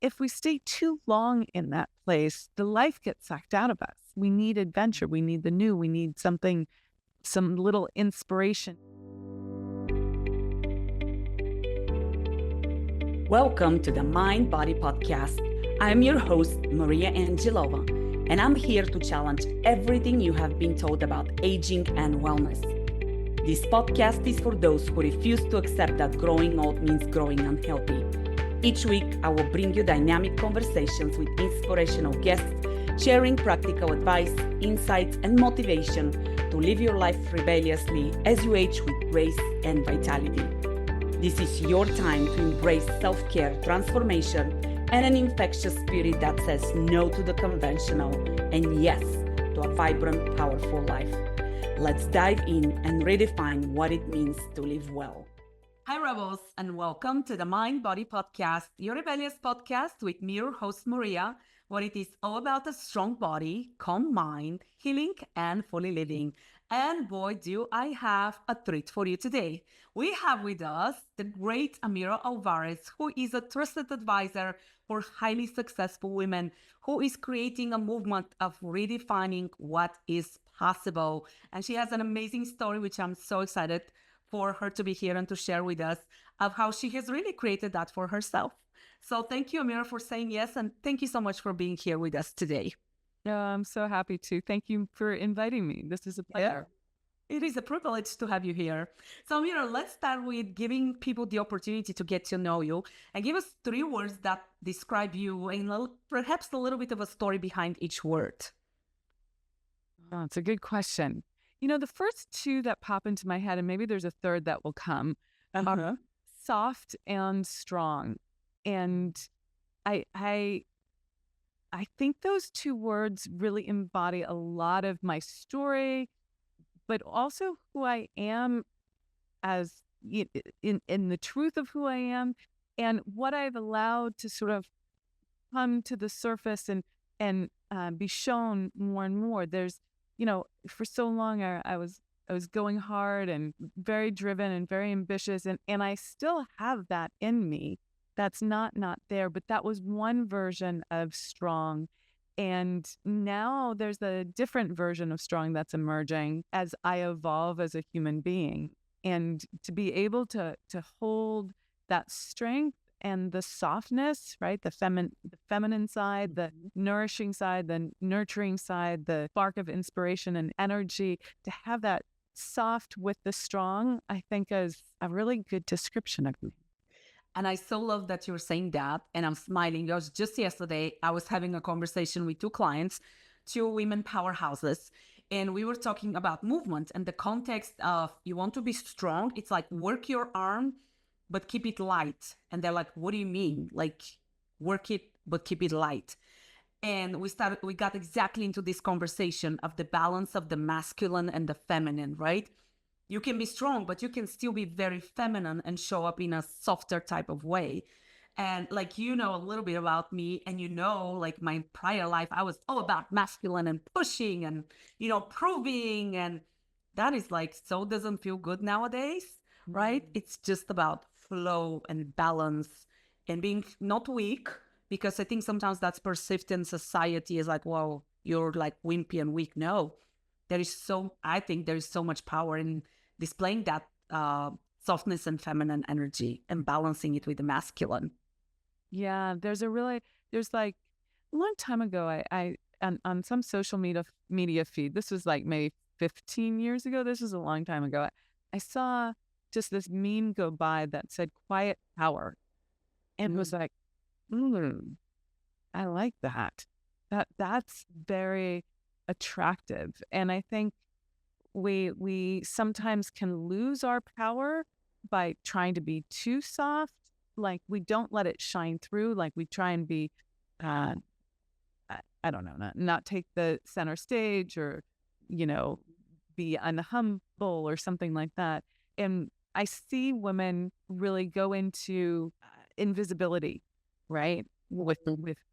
if we stay too long in that place, the life gets sucked out of us. We need adventure. We need the new. We need something, some little inspiration. Welcome to the Mind Body Podcast. I'm your host, Maria Angelova, and I'm here to challenge everything you have been told about aging and wellness. This podcast is for those who refuse to accept that growing old means growing unhealthy. Each week, I will bring you dynamic conversations with inspirational guests, sharing practical advice, insights, and motivation to live your life rebelliously as you age with grace and vitality. This is your time to embrace self-care, transformation, and an infectious spirit that says no to the conventional and yes to a vibrant, powerful life. Let's dive in and redefine what it means to live well. Hi, Rebels, and welcome to the Mind Body Podcast, your rebellious podcast with me, your host, Maria, where it is all about a strong body, calm mind, healing, and fully living. And boy, do I have a treat for you today. We have with us the great Amira Alvarez, who is a trusted advisor for highly successful women, who is creating a movement of redefining what is possible. And she has an amazing story, which I'm so excited for her to be here and to share with us of how she has really created that for herself. So thank you, Amira, for saying yes. And thank you so much for being here with us today. I'm so happy to. Thank you for inviting me. This is a pleasure. It is a privilege to have you here. So, Amira, let's start with giving people the opportunity to get to know you and give us 3 words that describe you and perhaps a little bit of a story behind each word. Oh, it's a good question. You know, the first 2 that pop into my head, and maybe there's a third that will come, are soft and strong. And I think those 2 words really embody a lot of my story, but also who I am as in the truth of who I am and what I've allowed to sort of come to the surface and be shown more and more. There's, for so long I was going hard and very driven and very ambitious, and I still have that in me. That's not there, but that was one version of strong. And now there's a different version of strong that's emerging as I evolve as a human being. And to be able to hold that strength and the softness, right? The feminine side, the nourishing side, the nurturing side, the spark of inspiration and energy, to have that soft with the strong, I think is a really good description of me. And I so love that you're saying that. And I'm smiling because just yesterday, I was having a conversation with 2 clients, 2 women powerhouses. And we were talking about movement and the context of you want to be strong. It's like work your arm, but keep it light. And they're like, what do you mean? Like work it, but keep it light. And we got exactly into this conversation of the balance of the masculine and the feminine, right? You can be strong, but you can still be very feminine and show up in a softer type of way. And like, a little bit about me and like my prior life, I was all about masculine and pushing and, proving. And that is like, so doesn't feel good nowadays, right? It's just about flow and balance and being not weak, because I think sometimes that's perceived in society as like, whoa, you're like wimpy and weak. No, I think there is so much power in displaying that softness and feminine energy and balancing it with the masculine. Yeah, there's like a long time ago, I on some social media feed, this was like maybe 15 years ago, this was a long time ago, I saw just this meme go by that said quiet power. And was like, I like that. That's very attractive. And I think we sometimes can lose our power by trying to be too soft. Like we don't let it shine through. Like we try and be, I don't know, not take the center stage or, be unhumble or something like that. And I see women really go into invisibility, right? With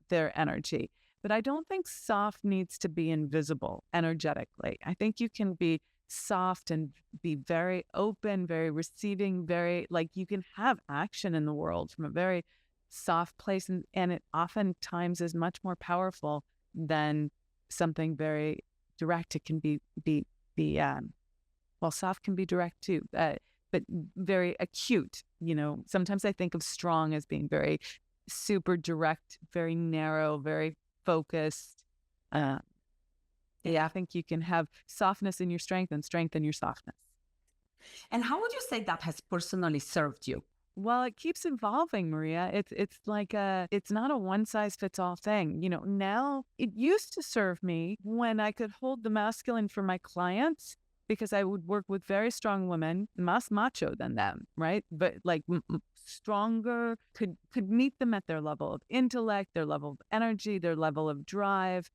their energy. But I don't think soft needs to be invisible energetically. I think you can be soft and be very open, very receiving, very like you can have action in the world from a very soft place, and it oftentimes is much more powerful than something very direct. It can be well, soft can be direct too, but very acute. Sometimes I think of strong as being very super direct, very narrow, very focused. I think you can have softness in your strength and strength in your softness. And how would you say that has personally served you? Well, it keeps evolving, Maria. It's like it's not a one size fits all thing. Now it used to serve me when I could hold the masculine for my clients because I would work with very strong women, más macho than them, right? But like stronger, could meet them at their level of intellect, their level of energy, their level of drive.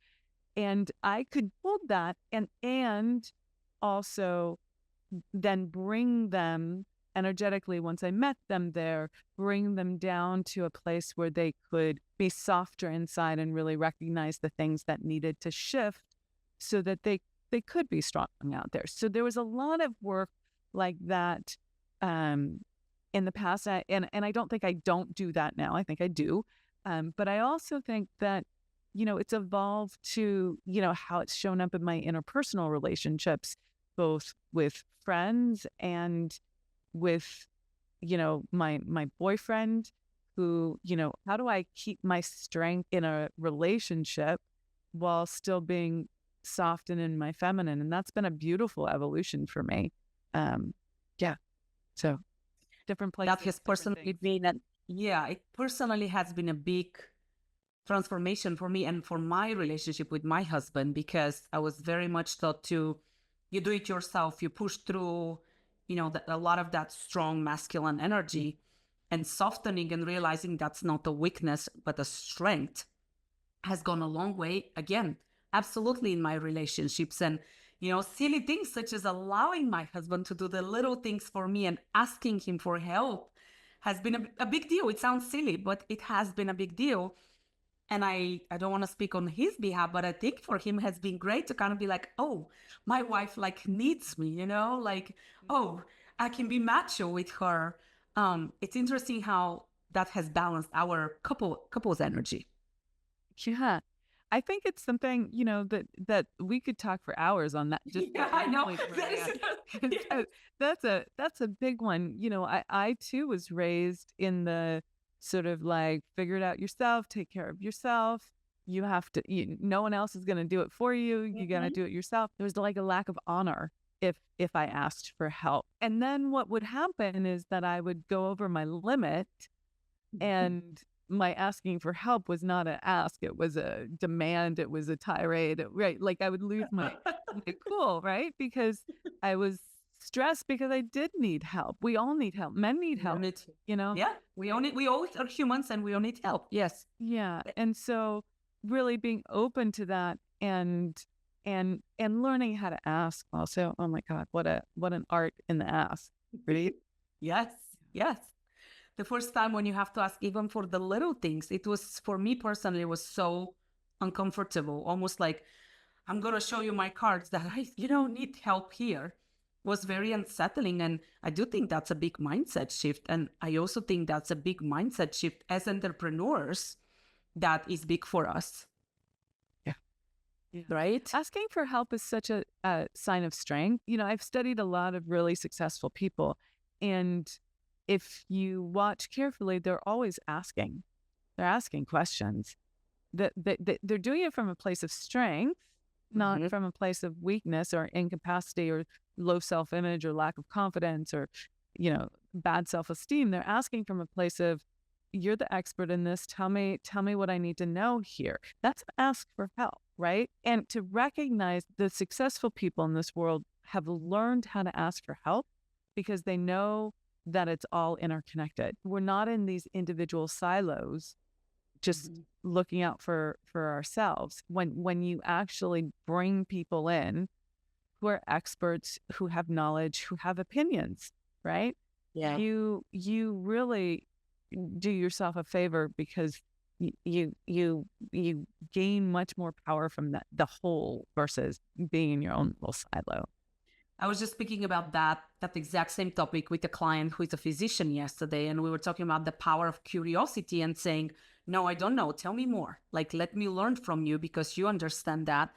And I could hold that and also then bring them energetically, once I met them there, bring them down to a place where they could be softer inside and really recognize the things that needed to shift so that they could be strong out there. So there was a lot of work like that in the past. And I don't think I don't do that now. I think I do. But I also think that, it's evolved to, how it's shown up in my interpersonal relationships, both with friends and with, my boyfriend who, how do I keep my strength in a relationship while still being soft and in my feminine? And that's been a beautiful evolution for me. So different places. That has personally been, it personally has been a big transformation for me and for my relationship with my husband, because I was very much taught to, you do it yourself, you push through, a lot of that strong masculine energy, and softening and realizing that's not a weakness, but a strength has gone a long way. Again, absolutely in my relationships. And, silly things such as allowing my husband to do the little things for me and asking him for help has been a big deal. It sounds silly, but it has been a big deal. And I don't want to speak on his behalf, but I think for him has been great to kind of be like, oh, my wife needs me, oh, I can be macho with her. It's interesting how that has balanced our couple's energy. Yeah. I think it's something, that we could talk for hours on that. I know. That's a big one. I too was raised in the sort of figure it out yourself, take care of yourself. You have to, no one else is going to do it for you. You got to do it yourself. There was a lack of honor if I asked for help. And then what would happen is that I would go over my limit, and my asking for help was not an ask. It was a demand. It was a tirade, right? I would lose my cool, right? Because I was stressed because I did need help. We all need help. Men need help, Yeah, we always are humans and we all need help. Yes. Yeah. And so really being open to that and learning how to ask also. Oh my God, what an art in the ask. Right? Yes. The first time when you have to ask even for the little things, it was, for me personally, it was so uncomfortable. Almost like, I'm going to show you my cards that you don't need help here. Was very unsettling. And I do think that's a big mindset shift. And I also think that's a big mindset shift as entrepreneurs that is big for us. Yeah. Right? Asking for help is such a sign of strength. I've studied a lot of really successful people, and if you watch carefully, they're always asking. They're asking questions. They're doing it from a place of strength, not from a place of weakness or incapacity or low self-image or lack of confidence or, bad self-esteem. They're asking from a place of, you're the expert in this. Tell me what I need to know here. That's ask for help, right? And to recognize the successful people in this world have learned how to ask for help because they know that it's all interconnected. We're not in these individual silos just looking out for ourselves. When you actually bring people in who are experts, who have knowledge, who have opinions, right? Yeah. You really do yourself a favor because you gain much more power from the whole versus being in your own little silo. I was just speaking about that exact same topic with a client who is a physician yesterday, and we were talking about the power of curiosity and saying, "No, I don't know. Tell me more. Like, let me learn from you because you understand that."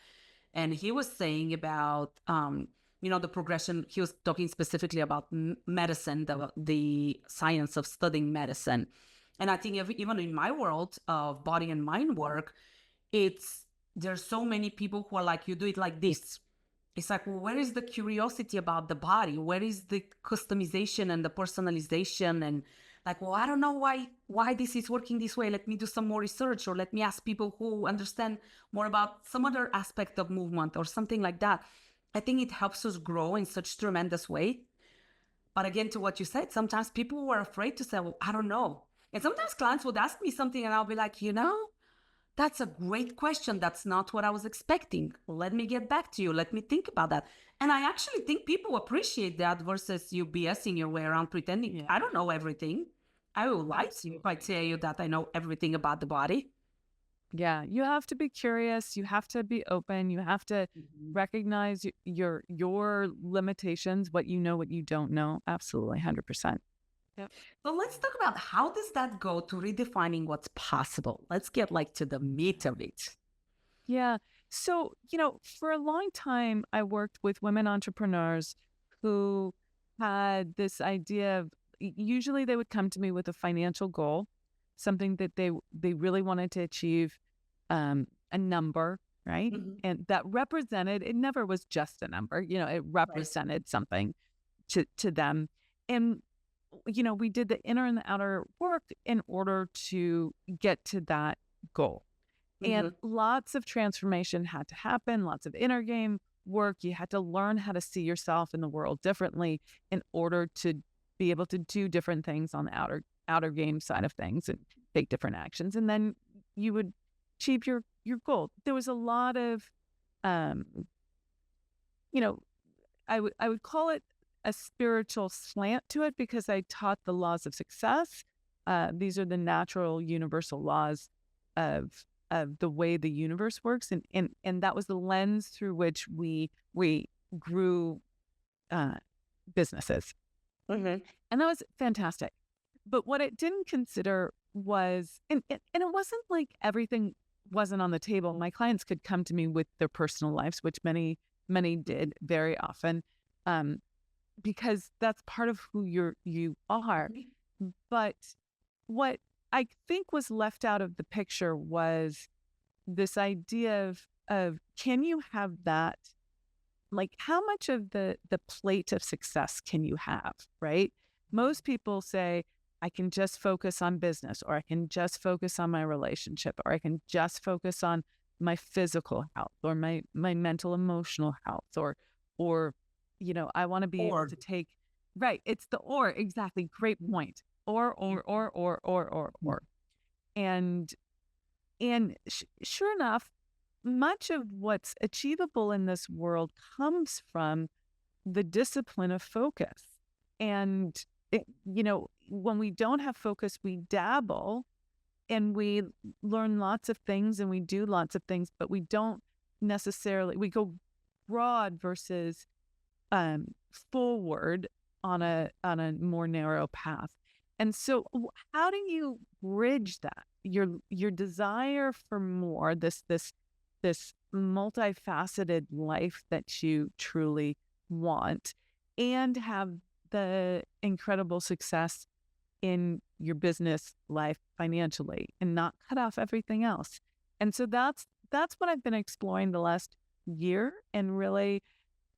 And he was saying about, the progression. He was talking specifically about medicine, the science of studying medicine. And I think even in my world of body and mind work, there's so many people who are like, you do it like this. It's like, well, where is the curiosity about the body? Where is the customization and the personalization? And like, well, I don't know why this is working this way. Let me do some more research, or let me ask people who understand more about some other aspect of movement or something like that. I think it helps us grow in such tremendous way. But again, to what you said, sometimes people were afraid to say, well, I don't know. And sometimes clients would ask me something and I'll be like, that's a great question. That's not what I was expecting. Let me get back to you. Let me think about that. And I actually think people appreciate that versus you BSing your way around pretending I don't know everything. I will lie to you if I tell you that I know everything about the body. Yeah, you have to be curious. You have to be open. You have to recognize your limitations, what you know, what you don't know. Absolutely, 100%. Yep. So let's talk about how does that go to redefining what's possible. Let's get to the meat of it. Yeah. So, for a long time, I worked with women entrepreneurs who had this idea of, usually they would come to me with a financial goal, something that they really wanted to achieve, a number, right? And that represented, it never was just a number, it represented something to them. And we did the inner and the outer work in order to get to that goal. And lots of transformation had to happen, lots of inner game work. You had to learn how to see yourself in the world differently in order to be able to do different things on the outer game side of things and take different actions. And then you would achieve your goal. There was a lot of, I would call it a spiritual slant to it because I taught the laws of success. These are the natural universal laws of the way the universe works. And that was the lens through which we grew businesses. And that was fantastic. But what it didn't consider was, and it wasn't like everything wasn't on the table. My clients could come to me with their personal lives, which many did very often, because that's part of who you are. But what I think was left out of the picture was this idea of can you have that, like how much of the plate of success can you have, right? Most people say, I can just focus on business, or I can just focus on my relationship, or I can just focus on my physical health, or my mental, emotional health, or I want to be able to take, right. It's the or, exactly. Great point. Or. And sure enough, much of what's achievable in this world comes from the discipline of focus. And, when we don't have focus, we dabble and we learn lots of things and we do lots of things, but we don't necessarily, we go broad versus forward on a more narrow path. And so how do you bridge that? Your desire for more, this multifaceted life that you truly want, and have the incredible success in your business life financially, and not cut off everything else. And so that's what I've been exploring the last year, and really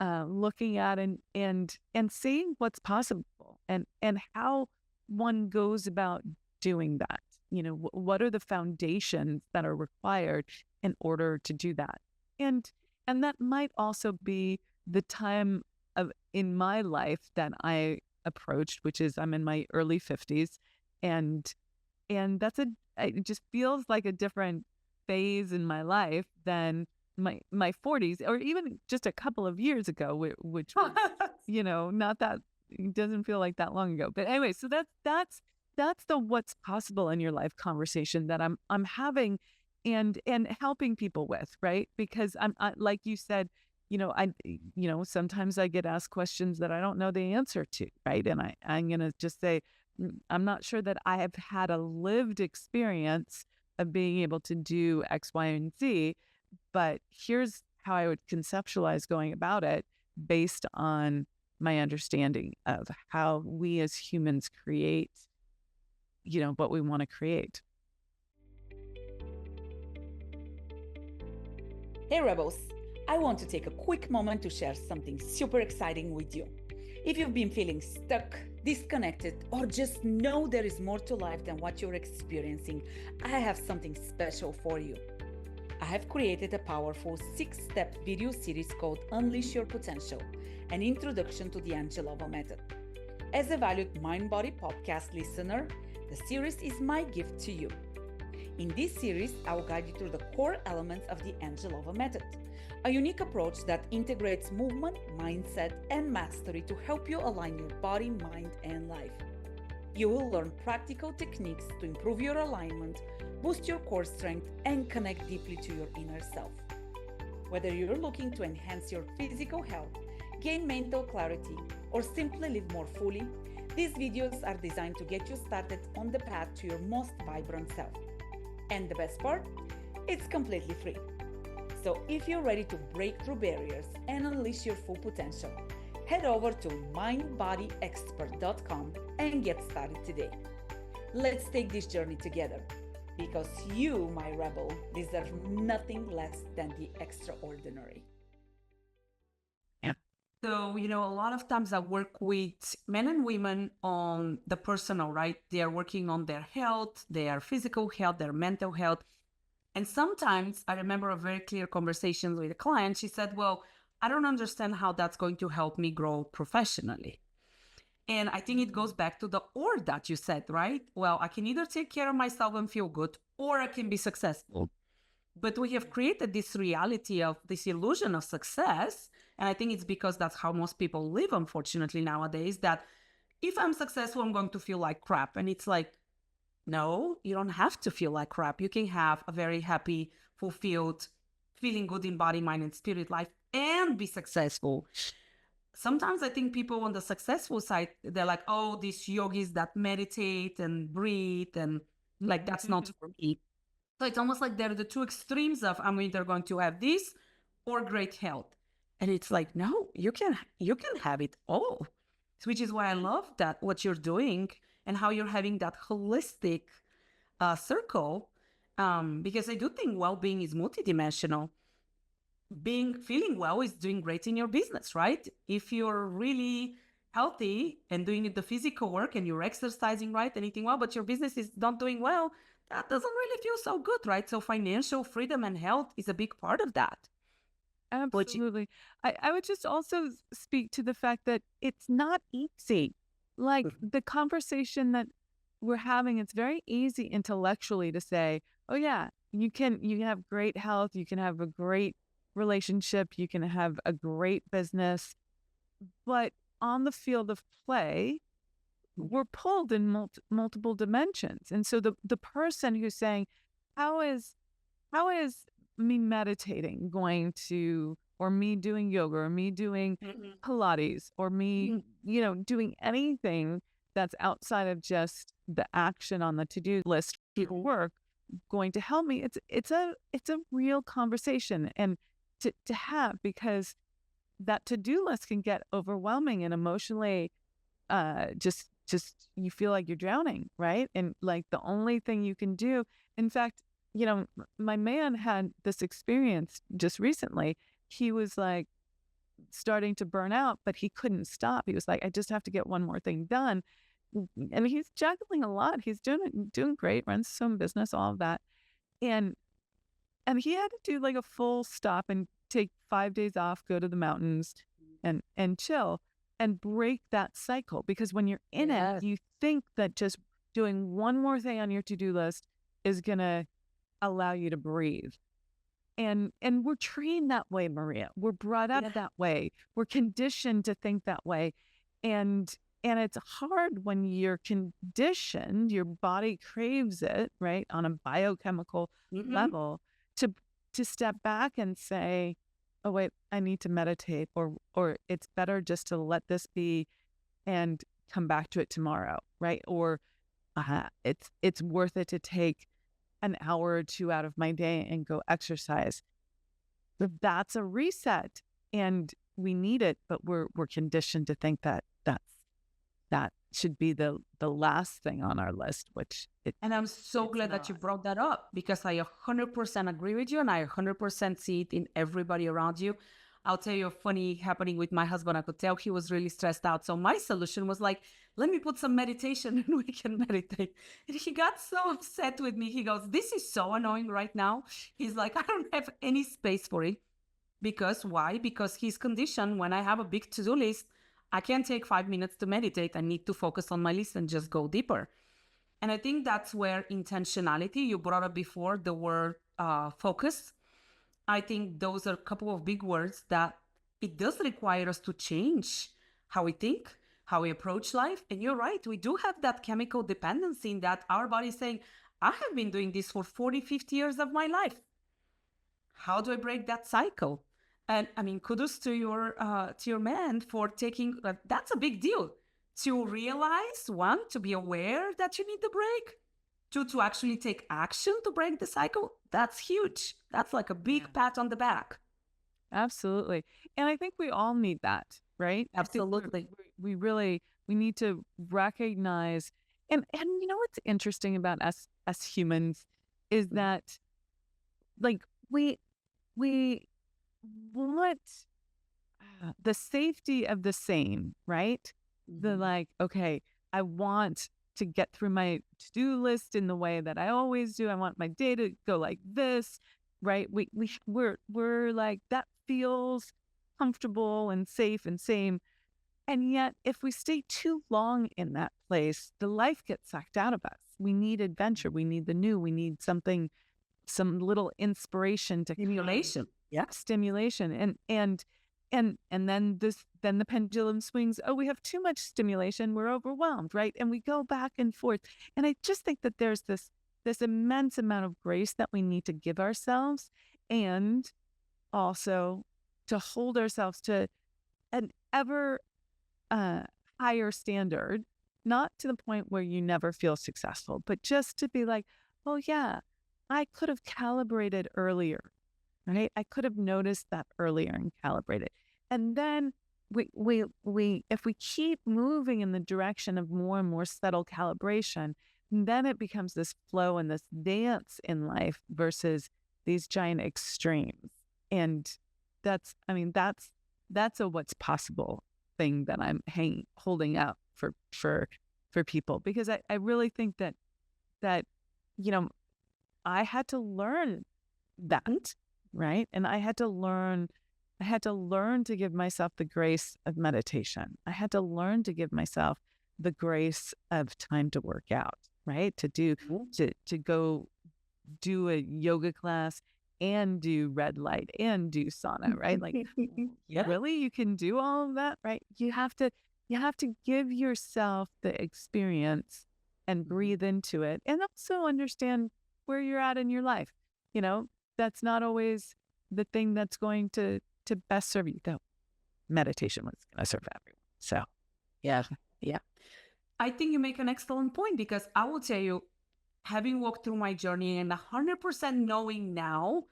looking at and seeing what's possible and how one goes about doing that. What are the foundations that are required in order to do that? And that might also be the time in my life that I approached, which is I'm in my early 50s, and it just feels like a different phase in my life than my 40s, or even just a couple of years ago, which was, not that, it doesn't feel like that long ago. But anyway, so that's the what's possible in your life conversation that I'm having and helping people with, right? Because I, like you said, sometimes I get asked questions that I don't know the answer to, right? And I'm going to just say, I'm not sure that I have had a lived experience of being able to do X, Y, and Z, but here's how I would conceptualize going about it based on my understanding of how we as humans create, what we want to create. Hey Rebels, I want to take a quick moment to share something super exciting with you. If you've been feeling stuck, disconnected, or just know there is more to life than what you're experiencing, I have something special for you. I have created a powerful 6-step video series called Unleash Your Potential, an introduction to the Angelova Method. As a valued mind-body podcast listener, the series is my gift to you. In this series, I will guide you through the core elements of the Angelova Method, a unique approach that integrates movement, mindset, and mastery to help you align your body, mind, and life. You will learn practical techniques to improve your alignment, boost your core strength, and connect deeply to your inner self. Whether you're looking to enhance your physical health, gain mental clarity, or simply live more fully, these videos are designed to get you started on the path to your most vibrant self. And the best part? It's completely free. So if you're ready to break through barriers and unleash your full potential, head over to mindbodyexpert.com and get started today. Let's take this journey together, because you, my rebel, deserve nothing less than the extraordinary. So, a lot of times I work with men and women on the personal, right? They are working on their health, their physical health, their mental health. And sometimes I remember a very clear conversation with a client. She said, well, I don't understand how that's going to help me grow professionally. And I think it goes back to the or that you said, right? Well, I can either take care of myself and feel good, or I can be successful. But we have created this reality of this illusion of success. And I think it's because that's how most people live, unfortunately, nowadays, that if I'm successful, I'm going to feel like crap. And it's like, no, you don't have to feel like crap. You can have a very happy, fulfilled, feeling good in body, mind, and spirit life and be successful. Sometimes I think people on the successful side, they're like, oh, these yogis that meditate and breathe, and like, that's not for me. So it's almost like they're the two extremes of I'm either going to have this or great health. And it's like, no, you can have it all. Which is why I love that what you're doing and how you're having that holistic circle. Because I do think well-being is multidimensional. Feeling well is doing great in your business, right? If you're really healthy and doing the physical work and you're exercising right and eating well, but your business is not doing well, that doesn't really feel so good, right? So financial freedom and health is a big part of that. Absolutely. I would just also speak to the fact that it's not easy. Like the conversation that we're having, it's very easy intellectually to say, oh yeah, you can have great health, you can have a great relationship, you can have a great business. But on the field of play, we're pulled in multiple dimensions. And so the person who's saying, how is me meditating going to, or me doing yoga, or me doing Pilates, or me, doing anything that's outside of just the action on the to-do list for work going to help me? It's a real conversation and to have, because that to-do list can get overwhelming and emotionally just you feel like you're drowning, right? And like the only thing you can do, in fact, my man had this experience just recently. He was like starting to burn out, but he couldn't stop. He was like, I just have to get one more thing done. And he's juggling a lot. He's doing great, runs his own business, all of that. And he had to do like a full stop and take 5 days off, go to the mountains and chill and break that cycle. Because when you're in it, you think that just doing one more thing on your to-do list is going to allow you to breathe. And we're trained that way, Maria. We're brought up that way. We're conditioned to think that way. And it's hard when you're conditioned, your body craves it, right? On a biochemical level, to step back and say, oh wait, I need to meditate, or it's better just to let this be and come back to it tomorrow, right? Or it's worth it to take an hour or two out of my day and go exercise. That's a reset, and we need it, but we're conditioned to think that that should be the last thing on our list, which and I'm so glad that you brought that up, because I 100% agree with you, and I 100% see it in everybody around you. I'll tell you a funny happening with my husband. I could tell he was really stressed out. So my solution was like, let me put some meditation and we can meditate. And he got so upset with me. He goes, this is so annoying right now. He's like, I don't have any space for it. Because why? Because he's conditioned when I have a big to-do list, I can't take 5 minutes to meditate. I need to focus on my list and just go deeper. And I think that's where intentionality, you brought up before the word focus. I think those are a couple of big words that it does require us to change how we think, how we approach life. And you're right, we do have that chemical dependency in that our body is saying, I have been doing this for 40, 50 years of my life. How do I break that cycle? And I mean, kudos to your man for taking, that's a big deal. To realize, one, to be aware that you need the break. Two, to actually take action to break the cycle. That's huge. That's like a big pat on the back. Absolutely. And I think we all need that, right? Absolutely. We really, we need to recognize, and you know what's interesting about us as humans is that, like, we want the safety of the same, right? The like, okay, I want to get through my to-do list in the way that I always do. I want my day to go like this, right? We're like, that feels comfortable and safe and same. And yet, if we stay too long in that place, the life gets sucked out of us. We need adventure. We need the new. We need something, some little inspiration to stimulation. Yeah, stimulation. And then the pendulum swings. Oh, we have too much stimulation. We're overwhelmed, right? And we go back and forth. And I just think that there's this immense amount of grace that we need to give ourselves, and also to hold ourselves to an ever higher standard, not to the point where you never feel successful, but just to be like, oh yeah, I could have calibrated earlier, right? I could have noticed that earlier and calibrated. And then we if we keep moving in the direction of more and more subtle calibration, then it becomes this flow and this dance in life versus these giant extremes. And that's a what's possible thing that I'm holding out for people, because I really think that you know, I had to learn that, right? And I had to learn to give myself the grace of meditation. I had to learn to give myself the grace of time to work out, right? To go do a yoga class and do red light and do sauna, right? Like, yeah. Really, you can do all of that, right? You have to give yourself the experience and breathe into it, and also understand where you're at in your life. You know, that's not always the thing that's going to best serve you, though. Meditation was going to serve everyone. So, yeah. I think you make an excellent point, because I will tell you, having walked through my journey and 100% knowing now,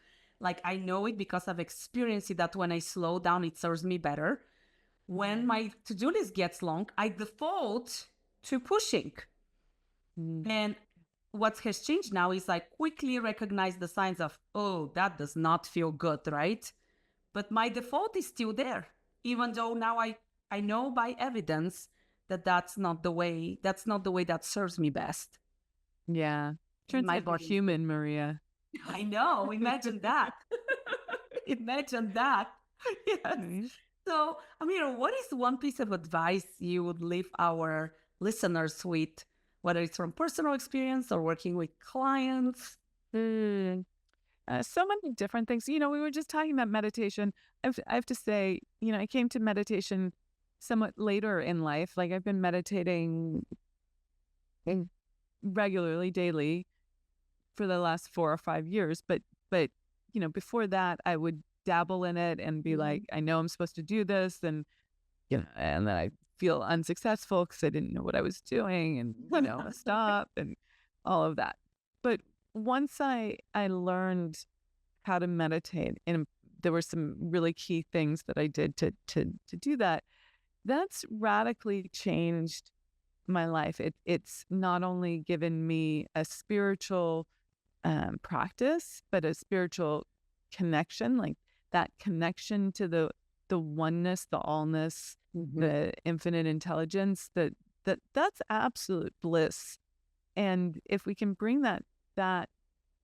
like I know it because I've experienced it, that when I slow down, it serves me better. When my to-do list gets long, I default to pushing. And what has changed now is I quickly recognize the signs of, oh, that does not feel good, right? But my default is still there, even though now I know by evidence that that's not the way that serves me best. Yeah. Turns out we're human, Maria. I know. Imagine that. Imagine that. Yes. Mm-hmm. So, Amira, what is one piece of advice you would leave our listeners with, whether it's from personal experience or working with clients? So many different things. You know, we were just talking about meditation. I have to say, you know, I came to meditation somewhat later in life. Like, I've been meditating regularly, daily, for the last 4 or 5 years. But you know, before that, I would dabble in it and be like, I know I'm supposed to do this, and and then I feel unsuccessful because I didn't know what I was doing, and stop and all of that. But once I learned how to meditate, and there were some really key things that I did to do that, that's radically changed my life. It's not only given me a spiritual practice, but a spiritual connection, like that connection to the oneness, the allness, the infinite intelligence. That's absolute bliss. And if we can bring that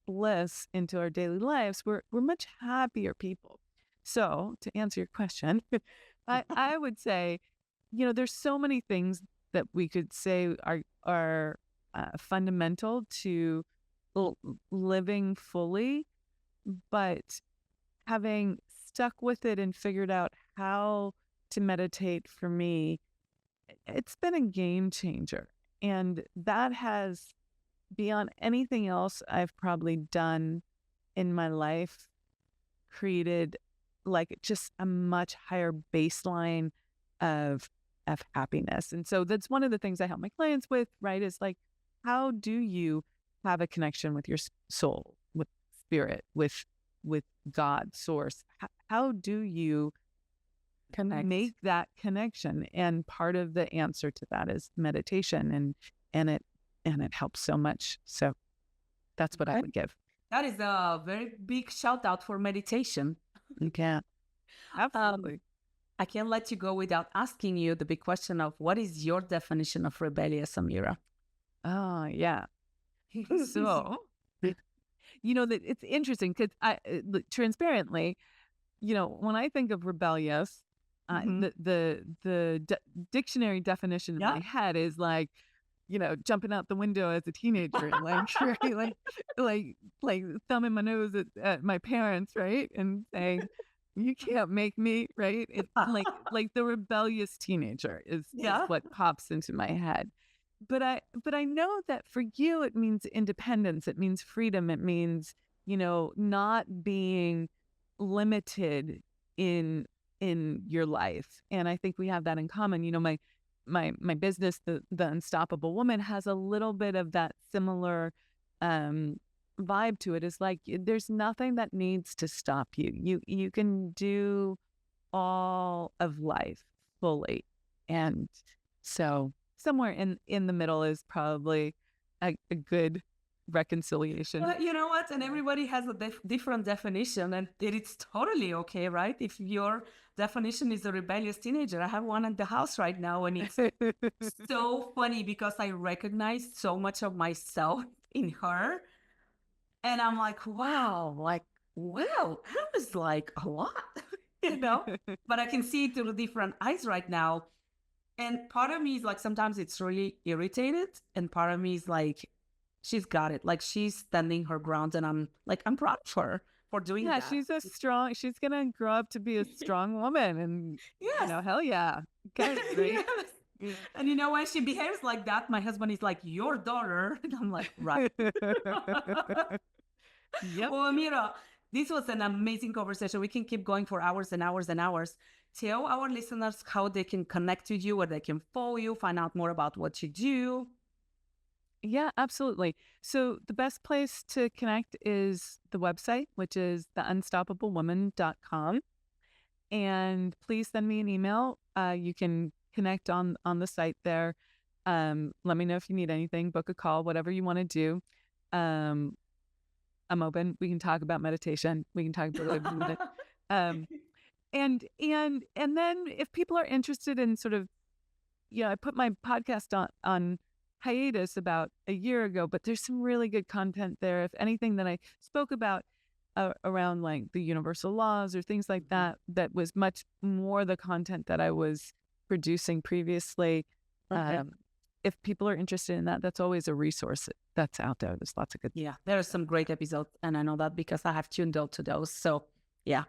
bliss into our daily lives, we're much happier people. So to answer your question, I would say, there's so many things that we could say are fundamental to living fully, but having stuck with it and figured out how to meditate, for me, it's been a game changer. And that has, beyond anything else I've probably done in my life, created like just a much higher baseline of happiness. And so that's one of the things I help my clients with, right? Is like, how do you have a connection with your soul, with spirit, with God, source? How do you make that connection? And part of the answer to that is meditation, and it helps so much. So that's what I would give. That is a very big shout out for meditation. You can't. Absolutely. I can't let you go without asking you the big question of, what is your definition of rebellious, Amira? Oh, yeah. So, that it's interesting because transparently, when I think of rebellious, the dictionary definition in my head is like, jumping out the window as a teenager, like thumbing my nose at my parents, right, and saying, "You can't make me," right? It's like the rebellious teenager is what pops into my head. But I know that for you, it means independence. It means freedom. It means, not being limited in your life. And I think we have that in common. My business, the Unstoppable Woman, has a little bit of that similar vibe to it. It's like, there's nothing that needs to stop you. You can do all of life fully. And so somewhere in the middle is probably a good reconciliation. Well, you know what? And everybody has a different definition, and it's totally okay, right? If your definition is a rebellious teenager, I have one at the house right now, and it's so funny because I recognize so much of myself in her, and I'm like, wow, that was like a lot, but I can see it through different eyes right now. And part of me is like, sometimes it's really irritated, and part of me is like, she's got it. Like, she's standing her ground, and I'm proud of her for doing that. Yeah, she's going to grow up to be a strong woman, and, hell yeah. Okay, right? Yes. And when she behaves like that, my husband is like, your daughter. And I'm like, right. Yep. Well, Amira, this was an amazing conversation. We can keep going for hours and hours and hours. Tell our listeners how they can connect with you, where they can follow you, find out more about what you do. Yeah, absolutely. So the best place to connect is the website, which is theunstoppablewoman.com. And please send me an email. You can connect on the site there. Let me know if you need anything, book a call, whatever you want to do. I'm open. We can talk about meditation. We can talk about it. And then if people are interested in sort of, I put my podcast on hiatus about a year ago, but there's some really good content there. If anything that I spoke about around like the universal laws or things like that was much more the content that I was producing previously. Okay. If people are interested in that, that's always a resource that's out there. There's lots of good. Yeah, there are some great episodes, and I know that because I have tuned out to those. So yeah.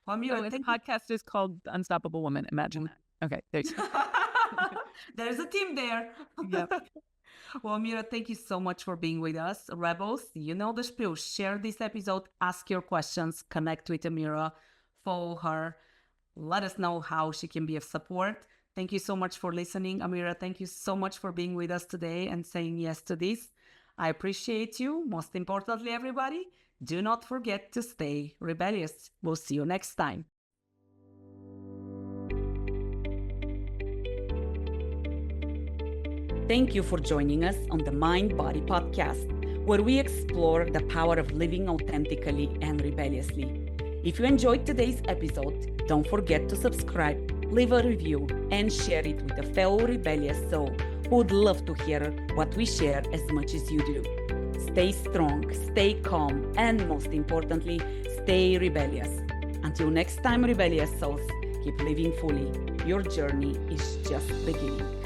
Well, the podcast is called Unstoppable Woman. Imagine that. Okay, there you go. There's a team there. Yep. Well, Amira, thank you so much for being with us. Rebels, you know the spiel. Share this episode, ask your questions, connect with Amira. follow her. Let us know how she can be of support. Thank you so much for listening. Amira, thank you so much for being with us today and saying yes to this. I appreciate you. Most importantly, everybody, do not forget to stay rebellious. We'll see you next time. Thank you for joining us on the Mind Body Podcast, where we explore the power of living authentically and rebelliously. If you enjoyed today's episode, don't forget to subscribe, leave a review, and share it with a fellow rebellious soul who would love to hear what we share as much as you do. Stay strong, stay calm, and most importantly, stay rebellious. Until next time, rebellious souls, keep living fully. Your journey is just beginning.